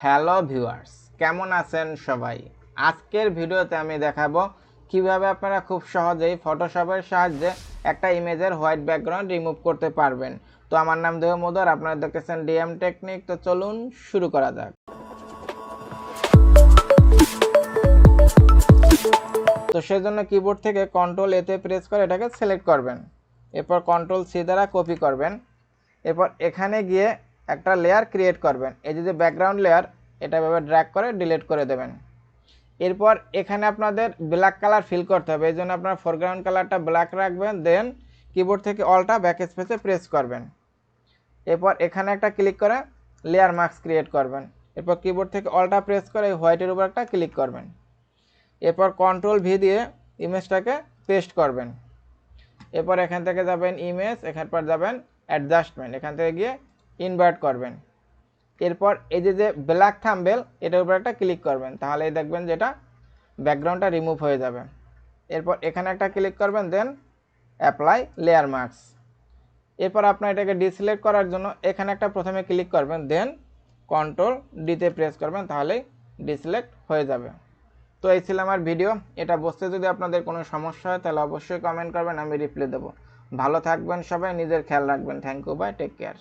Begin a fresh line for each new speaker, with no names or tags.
Hello viewers, কেমন আছেন সবাই? আজকের ভিডিওতে আমি দেখাবো কিভাবে আপনারা খুব সহজেই ফটোশপের সাহায্যে একটা ইমেজের হোয়াইট ব্যাকগ্রাউন্ড রিমুভ করতে পারবেন। তো আমার নাম দেহমোদর, আপনারা দেখতেছেন Dmtechnic। তো চলুন শুরু করা যাক। তো সেজন্য কিবোর্ড থেকে কন্ট্রোল এতে প্রেস করে এটাকে সিলেক্ট করবেন, এরপর কন্ট্রোল সি দ্বারা কপি করবেন, এরপর এখানে গিয়ে একটা লেয়ার ক্রিয়েট করবেন। এই যে ব্যাকগ্রাউন্ড লেয়ার, এটা এভাবে ড্র্যাগ করে ডিলিট করে দেবেন। এরপর এখানে আপনাদের ব্ল্যাক কালার ফিল করতে হবে, এই জন্য আপনার ফোরগ্রাউন্ড কালারটা ব্ল্যাক রাখবেন, দেন কিবোর্ড থেকে অলটা ব্যাক স্পেসে প্রেস করবেন। এরপর এখানে একটা ক্লিক করে লেয়ার মাস্ক ক্রিয়েট করবেন, এরপর কিবোর্ড থেকে অলটা প্রেস করে এই হোয়াইটের উপর একটা ক্লিক করবেন, এরপর কন্ট্রোল ভি দিয়ে ইমেজটাকে পেস্ট করবেন। এরপর এখান থেকে যাবেন ইমেজ, এখান পর যাবেন অ্যাডজাস্টমেন্ট, এখান থেকে গিয়ে ইনভার্ট করবেন। এরপর এই যে ব্ল্যাক থাম্বনেল, এটার উপর একটা ক্লিক করবেন, তাহলেই দেখবেন যে এটা ব্যাকগ্রাউন্ডটা রিমুভ হয়ে যাবে। এরপর এখানে একটা ক্লিক করবেন, দেন অ্যাপ্লাই লেয়ার মাস্ক। এরপর আপনার এটাকে ডিসিলেক্ট করার জন্য এখানে একটা প্রথমে ক্লিক করবেন, দেন কন্ট্রোল ডিতে প্রেস করবেন, তাহলেই ডিসিলেক্ট হয়ে যাবে। তো এই ছিল আমার ভিডিও। এটা বুঝতে যদি আপনাদের কোনো সমস্যা হয় তাহলে অবশ্যই কমেন্ট করবেন, আমি রিপ্লাই দেবো। ভালো থাকবেন সবাই, নিজের খেয়াল রাখবেন। Thank you, bye, take care.